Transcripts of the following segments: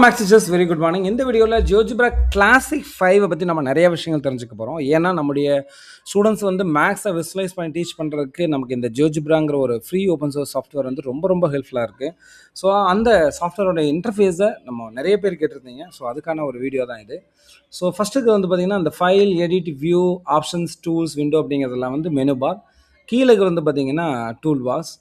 Maths teachers very good morning. இந்த வீடியோவில் GeoGebra classic 5 பற்றி நம்ம நிறைய விஷயங்கள் தெரிஞ்சுக்க போகிறோம். ஏன்னா நம்முடைய ஸ்டூடெண்ட்ஸ் வந்து மேக்ஸை விசுவலைஸ் பண்ணி டீச் பண்ணுறதுக்கு நமக்கு இந்த ஜியோஜிப்ராங்கிற ஒரு ஃப்ரீ ஓப்பன் சோர்ஸ் சாஃப்ட்வேர் வந்து ரொம்ப ரொம்ப ஹெல்ப்ஃபுல்லாக இருக்குது. ஸோ அந்த சாஃப்ட்வேரோட இன்டர்ஃபேஸை நம்ம நிறைய பேர் கேட்டிருந்தீங்க. ஸோ அதுக்கான ஒரு வீடியோ தான் இது. ஸோ ஃபஸ்ட்டுக்கு வந்து பார்த்திங்கன்னா அந்த file, edit, view, options, tools, window அப்படிங்கிறதெல்லாம் வந்து மெனு பார். கீழே வந்து பார்த்திங்கன்னா டூல் பார்ஸ்.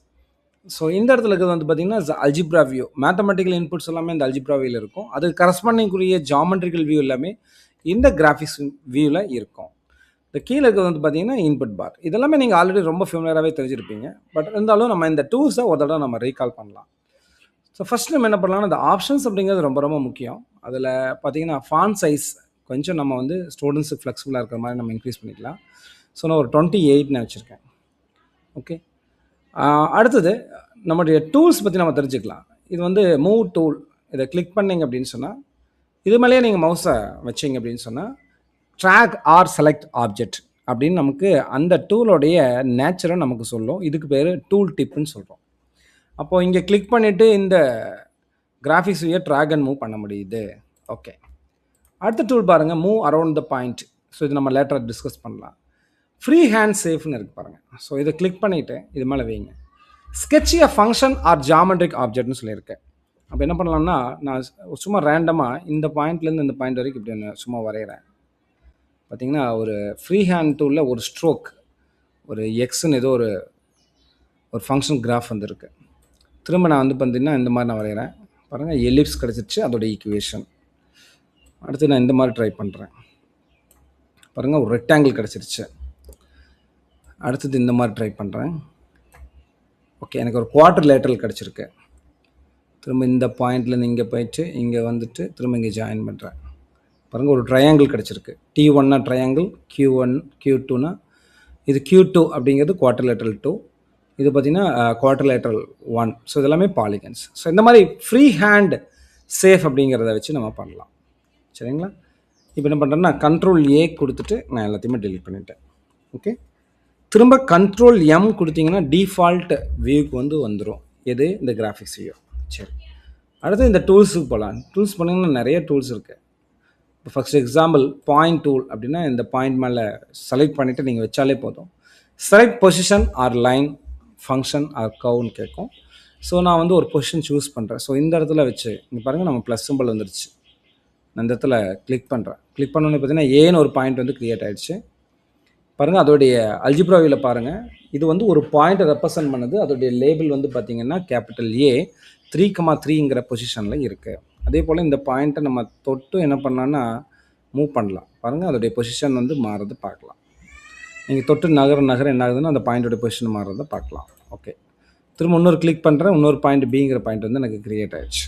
ஸோ இந்த இடத்துல இருக்கிறது வந்து பார்த்தீங்கன்னா அல்ஜிப்ரா வியூ. மேத்தமெட்டிக்கல் இன்புட்ஸ் எல்லாமே இந்த அல்ஜிப்ரா வியூவில் இருக்கும். அது கரஸ்பாண்டிங்குரிய ஜாமெட்ரிக்கல் வியூ எல்லாமே இந்த கிராஃபிக்ஸ் வியூவில் இருக்கும். இந்த கீழே இருக்கிறது வந்து பார்த்தீங்கன்னா இன்புட் பார். இதெல்லாமே நீங்கள் ஆல்ரெடி ரொம்ப ஃபெமிலியராகவே தெரிஞ்சிருப்பீங்க. பட் இருந்தாலும் நம்ம இந்த டூல்ஸை ஒரு தடவை நம்ம ரீகால் பண்ணலாம். ஸோ ஃபஸ்ட் நம்ம என்ன பண்ணலாம்னா இந்த ஆப்ஷன்ஸ் அப்படிங்கிறது ரொம்ப ரொம்ப முக்கியம். அதில் பார்த்தீங்கன்னா ஃபாண்ட் சைஸ் கொஞ்சம் நம்ம வந்து ஸ்டூடெண்ட்ஸுக்கு ஃப்ளெக்சிபிளாக இருக்கிற மாதிரி நம்ம இன்க்ரீஸ் பண்ணிக்கலாம். ஸோ நான் ஒரு 28 வச்சுருக்கேன். ஓகே, அடுத்தது நம்முடைய டூல்ஸ் பற்றி நம்ம தெரிஞ்சுக்கலாம். இது வந்து மூவ் டூல். இதை கிளிக் பண்ணிங்க அப்படின்னு சொன்னால் இது மேலேயே நீங்கள் மவுஸை வச்சிங்க அப்படின்னு சொன்னால் ட்ராக் ஆர் செலக்ட் ஆப்ஜெக்ட் அப்படின்னு நமக்கு அந்த டூலோடைய நேச்சரை நமக்கு சொல்லும். இதுக்கு பேர் டூல் டிப்புன்னு சொல்கிறோம். அப்போது இங்கே கிளிக் பண்ணிவிட்டு இந்த graphics view drag and move பண்ண முடியுது. ஓகே, அடுத்த டூல் பாருங்கள், move around the point. So இது நம்ம லேட்டராக டிஸ்கஸ் பண்ணலாம். ஃப்ரீ ஹேண்ட் சேஃப்னு இருக்குது பாருங்கள். ஸோ இதை கிளிக் பண்ணிவிட்டு இது மேலே வைங்க. Sketch a function or geometric ஆப்ஜெக்ட்னு சொல்லியிருக்கேன். அப்போ என்ன பண்ணலாம்னா நான் சும்மா ரேண்டமாக இந்த பாயிண்ட்லேருந்து இந்த பாயிண்ட் வரைக்கும் இப்படி ஒன்று சும்மா வரைகிறேன். பார்த்திங்கன்னா ஒரு ஃப்ரீ ஹேண்ட் டூலில் ஒரு ஸ்ட்ரோக், ஒரு எக்ஸ்ன்னு ஏதோ ஒரு ஃபங்க்ஷன் கிராஃப் வந்துருக்கு. திரும்ப நான் வந்து பார்த்திங்கன்னா இந்த மாதிரி நான் வரைகிறேன். பாருங்கள், எலிப்ஸ் கிடச்சிருச்சு, அதோட ஈக்குவேஷன். அடுத்து நான் இந்த மாதிரி ட்ரை பண்ணுறேன். பாருங்கள், ஒரு ரெக்டாங்கிள் கிடச்சிருச்சு. அடுத்தது இந்த மாதிரி ட்ரை பண்ணுறேன். ஓகே, எனக்கு ஒரு குவார்ட்டர் லேட்டரல் கிடச்சிருக்கு. திரும்ப இந்த பாயிண்ட்லேருந்து இங்கே போயிட்டு இங்கே வந்துட்டு திரும்ப இங்கே ஜாயின் பண்ணுறேன். பாருங்கள், ஒரு ட்ரையாங்கிள் கிடச்சிருக்கு. T1னா ட்ரையாங்கிள், Q1 Q2னா இது Q2 அப்படிங்கிறது குவார்ட்டர் லேட்டரல் 2. இது பார்த்திங்கன்னா குவார்ட்டர் லேட்டரல் 1. ஸோ இதெல்லாமே பாலிகன்ஸ். ஸோ இந்த மாதிரி ஃப்ரீ ஹேண்ட் சேஃப் அப்படிங்கிறத வச்சு நம்ம பண்ணலாம். சரிங்களா? இப்போ என்ன பண்ணுறேன்னா Ctrl A கொடுத்துட்டு நான் எல்லாத்தையுமே டெலிட் பண்ணிட்டேன். ஓகே, திரும்ப Ctrl M கொடுத்தீங்கன்னா டிஃபால்ட் வியூக்கு வந்து வந்துடும். எது? இந்த கிராஃபிக்ஸ் வியூ. சரி, அடுத்து இந்த டூல்ஸுக்கு போகலாம். டூல்ஸ் பண்ணிங்கன்னா நிறைய டூல்ஸ் இருக்குது. இப்போ ஃபஸ்ட் எக்ஸாம்பிள் பாயிண்ட் டூல் அப்படின்னா இந்த பாயிண்ட் மேலே செலக்ட் பண்ணிவிட்டு நீங்கள் வச்சாலே போதும். Select position or line, function or கவுன்னு கேட்கும். ஸோ நான் வந்து ஒரு பொசிஷன் சூஸ் பண்ணுறேன். ஸோ இந்த இடத்துல வச்சு இங்கே பாருங்கள், நம்ம ப்ளஸ் சிம்பிள் வந்துருச்சு. நான் இந்த இடத்துல கிளிக் பண்ணுறேன். கிளிக் பண்ணோன்னே பார்த்தீங்கன்னா ஏன்னு ஒரு பாயிண்ட் வந்து க்ரியேட் ஆகிடுச்சு. பாருங்கள், அதோடைய அல்ஜிப்ரா வியூவில் பாருங்கள், இது வந்து ஒரு பாயிண்ட்டை ரெப்ரசன்ட் பண்ணுது. அதோடைய லேபிள் வந்து பார்த்திங்கன்னா கேபிட்டல் A 3,3ங்கிற பொசிஷனில் இருக்குது. அதே போல் இந்த பாயிண்ட்டை நம்ம தொட்டு என்ன பண்ணலான்னா மூவ் பண்ணலாம். பாருங்கள், அதோடைய பொசிஷன் வந்து மாறுறது பார்க்கலாம். நீங்கள் தொட்டு நகர என்ன ஆகுதுன்னா அந்த பாயிண்டோடைய பொசிஷன் மாறுறதை பார்க்கலாம். ஓகே, திரும்ப இன்னொரு கிளிக் பண்ணுறேன். இன்னொரு பாயிண்ட் Bங்கிற பாயிண்ட் வந்து எனக்கு க்ரியேட் ஆகிடுச்சு.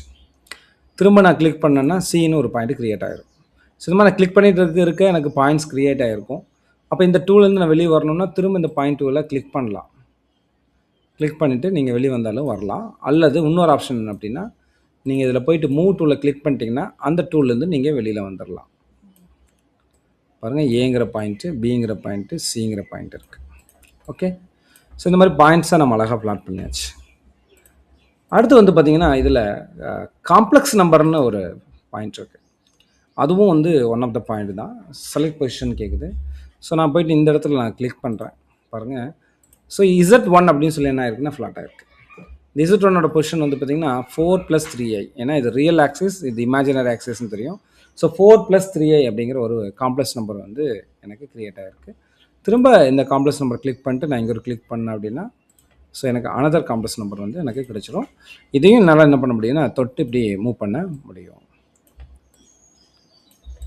திரும்ப நான் கிளிக் பண்ணேன்னா Cன்னு ஒரு பாயிண்ட் க்ரியேட் ஆகிடும். ஸோ இந்த மாதிரி நான் கிளிக் பண்ணிட்டு இருக்க எனக்கு பாயிண்ட்ஸ் க்ரியேட் ஆகிருக்கும். அப்போ இந்த டூலேருந்து நான் வெளியே வரணும்னா திரும்ப இந்த பாயிண்ட் டூவில் கிளிக் பண்ணலாம். கிளிக் பண்ணிவிட்டு நீங்கள் வெளியே வந்தாலும் வரலாம். அல்லது இன்னொரு ஆப்ஷன் என்ன அப்படின்னா நீங்கள் இதில் போயிட்டு மூவ் டூவில் கிளிக் பண்ணிட்டீங்கன்னா அந்த டூல்லேருந்து நீங்கள் வெளியில் வந்துடலாம். பாருங்கள், ஏங்கிற பாயிண்ட்டு, Bங்கிற பாயிண்ட்டு, Cங்கிற பாயிண்ட் இருக்குது. ஓகே, ஸோ இந்த மாதிரி பாயிண்ட்ஸாக நம்ம அழகாக பிளாட் பண்ணியாச்சு. அடுத்து வந்து பார்த்திங்கன்னா இதில் காம்ப்ளெக்ஸ் நம்பர்னு ஒரு பாயிண்ட் இருக்குது. அதுவும் வந்து ஒன் ஆஃப் த பாயிண்ட் தான். செலக்ட் பொசிஷன் கேட்குது. ஸோ நான் போய்ட்டு இந்த இடத்துல நான் கிளிக் பண்ணுறேன். பாருங்கள், ஸோ Z1 அப்படின்னு சொல்லி என்ன ஆயிருக்குன்னா ஃப்ளாட்டாக இருக்குது. இந்த Z1ஓட பொசிஷன் வந்து பார்த்திங்கன்னா 4 + 3i. ஏன்னா இது ரியல் ஆக்சிஸ், இது இமேஜினரி ஆக்சிஸ்ன்னு தெரியும். ஸோ 4 + 3i அப்படிங்கிற ஒரு காம்ப்ளெக்ஸ் நம்பர் வந்து எனக்கு க்ரியேட் ஆகிருக்கு. திரும்ப இந்த காம்ப்ளெக்ஸ் நம்பர் கிளிக் பண்ணிட்டு நான் இங்கே ஒரு கிளிக் பண்ணேன் அப்படின்னா ஸோ எனக்கு அனதர் காம்ப்ளெக்ஸ் நம்பர் வந்து எனக்கு கிடைச்சிடும். இதையும் என்னால் என்ன பண்ண முடியும்னா தொட்டு இப்படி மூவ் பண்ண முடியும்.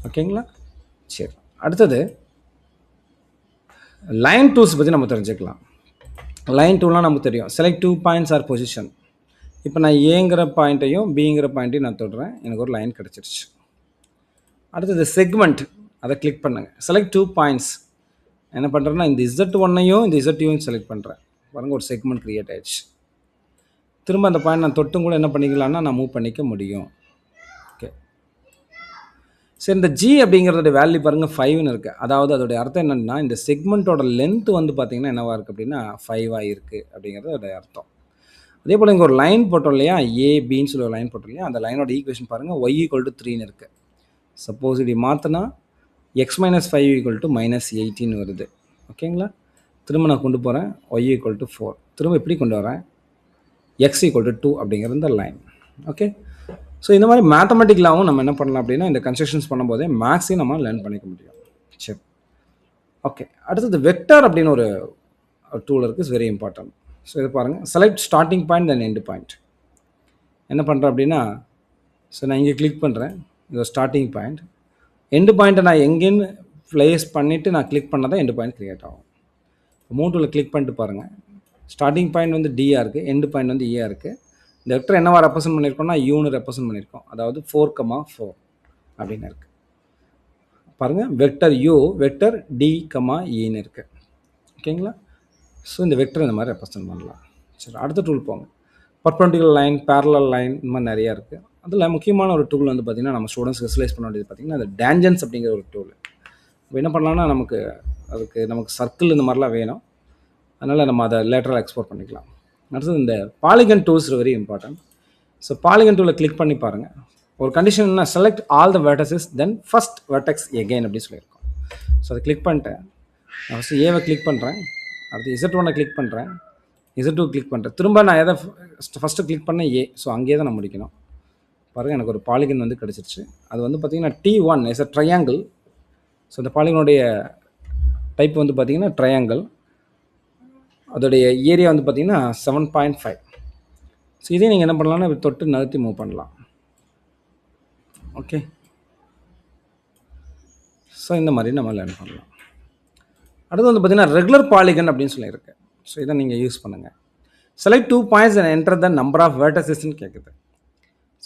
ஓகேங்களா? சரி, அடுத்தது லைன் டூல்ஸ் பற்றி நம்ம தெரிஞ்சுக்கலாம். லைன் டூல்னால் நமக்கு தெரியும். Select 2 points or position. இப்போ நான் ஏங்கிற பாயிண்ட்டையும் Bங்கிற பாயிண்ட்டையும் நான் தொடுறேன், எனக்கு ஒரு லைன் கிடச்சிருச்சு. அடுத்தது செக்மெண்ட், அதை கிளிக் பண்ணுங்கள். Select 2 points. என்ன பண்ணுறேன்னா இந்த Z1ஐயும் இந்த Z2ஐயும் செலக்ட் பண்ணுறேன். பாருங்கள், ஒரு செக்மெண்ட் க்ரியேட் ஆகிடுச்சு. திரும்ப அந்த பாயிண்ட் நான் தொட்டும் கூட என்ன பண்ணிக்கலாம்னா நான் மூவ் பண்ணிக்க முடியும். ஓகே, சரி, இந்த G அப்படிங்கிறதோட வேல்யூ பாருங்கள் 5ன்னு இருக்குது. அதாவது அதோடைய அர்த்தம் என்னென்னா இந்த செக்மெண்ட்டோட லென்த் வந்து பார்த்திங்கன்னா என்னவாக இருக்குது அப்படின்னா 5ஆக இருக்குது அப்படிங்கிறது அதோடைய அர்த்தம். அதே போல் இங்கே ஒரு லைன் போட்டோம் இல்லையா, ஏபின்னு சொல்லி ஒரு லைன் போட்டோம் இல்லையா, அந்த லைனோட ஈக்குவேஷன் பாருங்கள், y = 3ன்னு இருக்குது. சப்போஸ் இப்படி மாற்றினா x - 5 = -18 வருது. ஓகேங்களா? திரும்ப நான் கொண்டு போகிறேன், y = 4. திரும்ப இப்படி கொண்டு வரேன், x = 2 அப்படிங்கிற இந்த லைன். ஓகே, ஸோ இந்த மாதிரி மேத்தமெட்டிக்கலாகவும் நம்ம என்ன பண்ணலாம் அப்படின்னா, இந்த கன்ஸ்ட்ரக்ஷன்ஸ் பண்ணும்போதே மேக்ஸையும் நம்ம லேர்ன் பண்ணிக்க முடியும். சரி, ஓகே. அடுத்தது வெக்டர் அப்படின்னு ஒரு டூல் இருக்குது, இஸ் வெரி இம்பார்ட்டன்ட். ஸோ இதை பாருங்கள், செலக்ட் ஸ்டார்டிங் பாயிண்ட் தென் எண்டு பாயிண்ட். என்ன பண்ணுறேன் அப்படின்னா, ஸோ நான் இங்கே கிளிக் பண்ணுறேன், இது ஸ்டார்டிங் பாயிண்ட். எண்டு பாயிண்ட்டை நான் எங்கேன்னு ப்ளேஸ் பண்ணிவிட்டு நான் கிளிக் பண்ணால் தான் எண்டு பாயிண்ட் க்ரியேட் ஆகும். 3 டூலில் கிளிக் பண்ணிட்டு பாருங்கள், ஸ்டார்டிங் பாயிண்ட் வந்து டியாக இருக்குது, எண்டு பாயிண்ட் வந்து ஈயாக இருக்குது. இந்த வெக்டர் என்னவா ரெப்ரசென்ட் பண்ணியிருக்கோம்னா யூன்னு ரெப்ரசென்ட் பண்ணியிருக்கோம், அதாவது 4,4 அப்படின்னு இருக்குது. பாருங்கள், வெக்டர் யூ, வெக்டர் டி, ஈன்னு இருக்குது. ஓகேங்களா? ஸோ இந்த வெக்டர் இந்த மாதிரி ரெப்ரசென்ட் பண்ணலாம். சரி, அடுத்த டூல் போங்க. பர்பெண்டிகுலர் லைன், பேரலல் லைன், இந்த மாதிரி நிறையா இருக்குது. அதில் முக்கியமான ஒரு டூல் வந்து பார்த்திங்கன்னா, நம்ம ஸ்டூடெண்ட்ஸ் விசுவலைஸ் பண்ண வேண்டியது பார்த்திங்கன்னா, அது டேஞ்சன்ஸ் அப்படிங்கிற ஒரு டூல். இப்போ என்ன பண்ணலாம்னா, நமக்கு சர்க்கிள் இந்த மாதிரிலாம் வேணும், அதனால் நம்ம அதை லேட்டரல் எக்ஸ்போர்ட் பண்ணிக்கலாம். அடுத்தது இந்த polygon tools very important. So polygon டூலை கிளிக் பண்ணி பாருங்கள். ஒரு கண்டிஷன் என்ன, select all the vertices then first vertex again அப்படின்னு சொல்லியிருக்கோம். ஸோ அதை கிளிக் பண்ணிட்டேன். நான் ஃபஸ்ட்டு ஏவை கிளிக் பண்ணுறேன், அடுத்து Z1 கிளிக் பண்ணுறேன், Z2 கிளிக் பண்ணுறேன். திரும்ப நான் எதை ஃபஸ்ட்டு கிளிக் பண்ணேன் ஏ, ஸோ அங்கேயே தான் நான் முடிக்கணும். பாருங்கள், எனக்கு ஒரு பாலிகன் வந்து கிடச்சிருச்சு. அது வந்து பார்த்திங்கன்னா T1 is a triangle. So இந்த பாலிகனுடைய டைப் வந்து பார்த்திங்கன்னா ட்ரையாங்கிள். அதோடைய ஏரியா வந்து பார்த்திங்கன்னா 7.5. ஸோ இதே நீங்கள் என்ன பண்ணலாம்னா தொட்டு நகர்த்தி மூவ் பண்ணலாம். ஓகே, ஸோ இந்த மாதிரி நம்ம லேர்ன் பண்ணலாம். அடுத்து வந்து பார்த்திங்கன்னா ரெகுலர் பாலிகன் அப்படின்னு சொல்லியிருக்கு. ஸோ இதை நீங்கள் யூஸ் பண்ணுங்கள். Select 2 points and enter the number of வெர்டசஸ்ன்னு கேட்குது.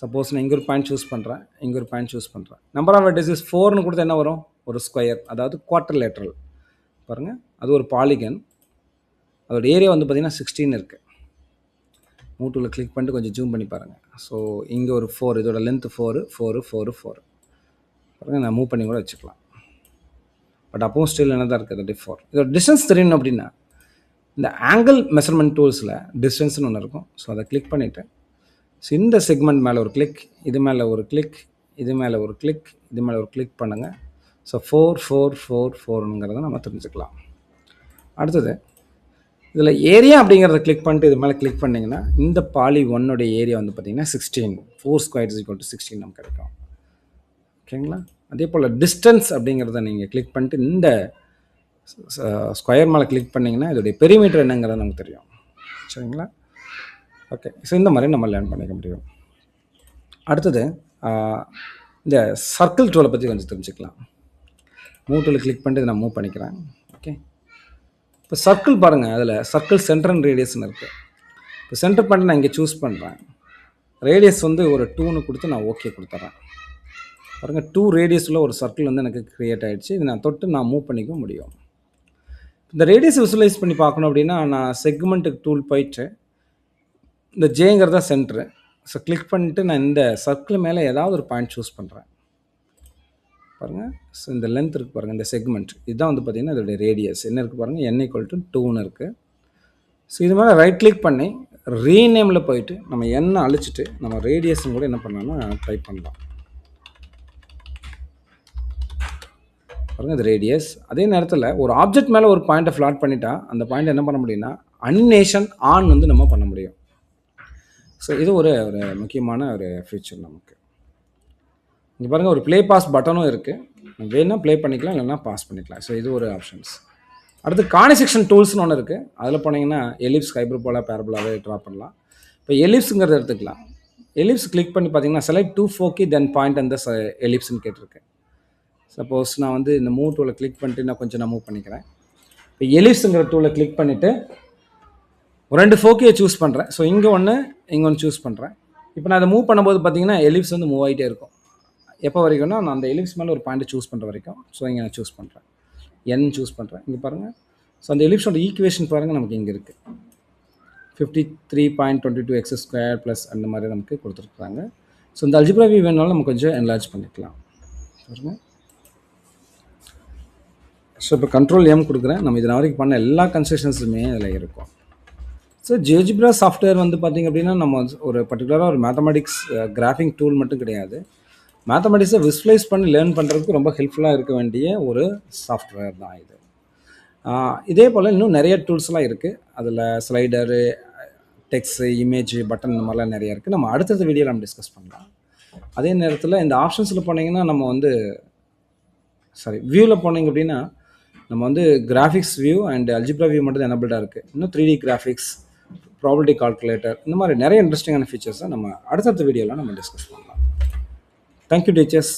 சப்போஸ் நான் இங்கே ஒரு பாயிண்ட் சூஸ் பண்ணுறேன், இங்கே ஒரு பாயிண்ட் சூஸ் பண்ணுறேன். நம்பர் ஆஃப் வெர்டசஸ் 4ன்னு கொடுத்தா என்ன வரும், ஒரு ஸ்கொயர், அதாவது குவார்டர் லேட்ரல். பாருங்கள், அது ஒரு பாலிகன். அதோட ஏரியா வந்து பார்த்திங்கன்னா 16 இருக்குது. மூட்டூவில் கிளிக் பண்ணிட்டு கொஞ்சம் ஜூம் பண்ணி பாருங்கள். ஸோ இங்கே ஒரு 4, இதோட லென்த்து 4 பாருங்கள், நான் மூவ் பண்ணி கூட வச்சுக்கலாம். பட் அப்பவும் ஸ்டில் என்ன தான் இருக்குது, 4. இதோட டிஸ்டன்ஸ் தெரியணும் அப்படின்னா இந்த ஆங்கிள் மெஷர்மெண்ட் டூல்ஸில் டிஸ்டன்ஸ்னு ஒன்று இருக்கும். ஸோ அதை கிளிக் பண்ணிவிட்டு, ஸோ இந்த செக்மெண்ட் மேலே ஒரு கிளிக், இது மேலே ஒரு கிளிக், இது மேலே ஒரு கிளிக், இது மேலே ஒரு கிளிக் பண்ணுங்கள். ஸோ 4 நம்ம தெரிஞ்சுக்கலாம். அடுத்தது இதில் ஏரியா அப்படிங்கிறத கிளிக் பண்ணிட்டு இது மேலே கிளிக் பண்ணிங்கன்னா இந்த பாலி 1 ஏரியா வந்து பார்த்திங்கன்னா 16, 4 squares = 16 நமக்கு கிடைக்கும். ஓகேங்களா? அதே போல் டிஸ்டன்ஸ் அப்படிங்கிறத நீங்கள் கிளிக் பண்ணிட்டு இந்த ஸ்கொயர் மேலே கிளிக் பண்ணிங்கன்னா இதோடைய பெரிமீட்டர் என்னங்கிறது நமக்கு தெரியும். சரிங்களா? ஓகே, ஸோ இந்த மாதிரி நம்ம லேர்ன் பண்ணிக்க முடியும். அடுத்தது இந்த சர்க்கிள் டூலை பற்றி கொஞ்சம் தெரிஞ்சுக்கலாம். மூவ் டூலை கிளிக் பண்ணிட்டு நான் மூவ் பண்ணிக்கிறேன். ஓகே, இப்போ சர்க்கிள் பாருங்கள், அதில் சர்க்கிள் சென்டர் அண்ட் ரேடியஸ்ன்னு இருக்குது. இப்போ சென்டர் பண்ணிட்டு நான் இங்கே சூஸ் பண்ணுறேன். ரேடியஸ் வந்து ஒரு 2ன்னு கொடுத்து நான் ஓகே கொடுத்துட்றேன். பாருங்கள், 2 ரேடியஸில் ஒரு சர்க்கிள் வந்து எனக்கு க்ரியேட் ஆகிடுச்சு. இது நான் தொட்டு நான் மூவ் பண்ணிக்க முடியும். இந்த ரேடியஸ் விசுவலைஸ் பண்ணி பார்க்கணும் அப்படின்னா நான் செக்மெண்ட்டுக்கு டூல் போயிட்டு இந்த ஜேங்கிறத சென்ட்ரு. ஸோ கிளிக் பண்ணிவிட்டு நான் இந்த சர்க்கிள் மேலே ஏதாவது ஒரு பாயிண்ட் சூஸ் பண்ணுறேன். பாருங்கள், ஸோ இந்த லென்த் இருக்குது பாருங்கள், இந்த செக்மெண்ட் இதுதான் வந்து பார்த்திங்கன்னா இதோடைய ரேடியஸ் என்ன இருக்குது பாருங்கள், n = 2ன்னு இருக்குது. ஸோ இது மேலே ரைட் கிளிக் பண்ணி ரீநேமில் போயிட்டு நம்ம என்ன அழிச்சிட்டு நம்ம ரேடியஸும் கூட என்ன பண்ணலாம்னா டைப் பண்ணலாம். பாருங்கள், இது ரேடியஸ். அதே நேரத்தில் ஒரு ஆப்ஜெக்ட் மேலே ஒரு பாயிண்ட்டை ஃப்ளாட் பண்ணிட்டா அந்த பாயிண்ட் என்ன பண்ண முடியும்னா அனிமேஷன் ஆன் வந்து நம்ம பண்ண முடியும். ஸோ இது ஒரு முக்கியமான ஒரு ஃபீச்சர் நமக்கு. இங்கே பாருங்கள், ஒரு ப்ளே பாஸ் பட்டனும் இருக்குது. வேணும்னா ப்ளே பண்ணிக்கலாம், இல்லைன்னா பாஸ் பண்ணிக்கலாம். ஸோ இது ஒரு ஆப்ஷன்ஸ். அடுத்து கானிசெக்ஷன் டூல்ஸ்னு ஒன்று இருக்குது. அதில் போனீங்கன்னா எலிப்ஸ், ஹைப்பர்போலா, பேரபோலாவே ட்ரா பண்ணலாம். இப்போ எலிப்ஸுங்கிறத எடுத்துக்கலாம். எலிப்ஸ் கிளிக் பண்ணி பார்த்தீங்கன்னா செலக்ட் 2 foci தென் பாயிண்ட் அந்த எலிப்ஸ்ன்னு கேட்டிருக்கு. சப்போஸ் நான் வந்து இந்த மூவ் டூலை கிளிக் பண்ணிட்டு நான் கொஞ்சம் மூவ் பண்ணிக்கிறேன். இப்போ எலிப்ஸுங்கிற டூலை கிளிக் பண்ணிவிட்டு 2 ஃபோக்கியை சூஸ் பண்ணுறேன். ஸோ இங்கே ஒன்று சூஸ் பண்ணுறேன். இப்போ நான் அதை மூவ் பண்ணும்போது பார்த்தீங்கன்னா எலிப்ஸ் வந்து மூவ் ஆகிட்டே இருக்கும். எப்போ வரைக்கும்னா நான் அந்த எலிப்ஸ் மேலே ஒரு பாயிண்ட்டை சூஸ் பண்ணுற வரைக்கும். ஸோ இங்கே நான் சூஸ் பண்ணுறேன், n சூஸ் பண்ணுறேன். இங்கே பாருங்கள், ஸோ அந்த எலிப்ஸோட ஈக்குவேஷன் பாருங்கள் நமக்கு இங்கே இருக்குது. 53.22x² ப்ளஸ் அந்த மாதிரி நமக்கு கொடுத்துருக்குறாங்க. ஸோ இந்த அல்ஜிப்ரா வியூ வேணுனாலும் நம்ம கொஞ்சம் என்லார்ஜ் பண்ணிக்கலாம். பாருங்கள், ஸோ இப்போ Ctrl M கொடுக்குறேன். நம்ம இதனால் வரைக்கும் பண்ண எல்லா கன்ஸ்ட்ரக்ஷன்ஸுமே அதில் இருக்கும். ஸோ ஜியோஜிப்ரா சாஃப்ட்வேர் வந்து பார்த்திங்க அப்படின்னா நம்ம ஒரு பர்டிகுலராக ஒரு மேத்தமெட்டிக்ஸ் கிராஃபிங் டூல் மட்டும் கிடையாது. மேத்தமெட்டிக்ஸை விஸ்வலைஸ் பண்ணி லேர்ன் பண்ணுறதுக்கு ரொம்ப ஹெல்ப்ஃபுல்லாக இருக்க வேண்டிய ஒரு சாஃப்ட்வேர் தான் இது. இதே போல் இன்னும் நிறைய டூல்ஸ்லாம் இருக்குது. அதில் ஸ்லைடரு, டெக்ஸ்ட்டு, இமேஜ், பட்டன் இந்த மாதிரிலாம் நிறையா இருக்குது. நம்ம அடுத்தடுத்த வீடியோவில் நம்ம டிஸ்கஸ் பண்ணலாம். அதே நேரத்தில் இந்த ஆப்ஷன்ஸில் போனீங்கன்னா நம்ம வந்து வியூவில் போனீங்க அப்படின்னா நம்ம வந்து graphics view and algebra view மட்டும் தான் எனபிள்டாக இருக்குது. இன்னும் 3D கிராஃபிக்ஸ், ப்ராபபிலிட்டி கால்குலேட்டர், இந்த மாதிரி நிறைய இன்ட்ரெஸ்டிங்கான ஃபீச்சர்ஸை நம்ம அடுத்தடுத்த வீடியோவில் நம்ம டிஸ்கஸ் பண்ணலாம். Thank you teachers.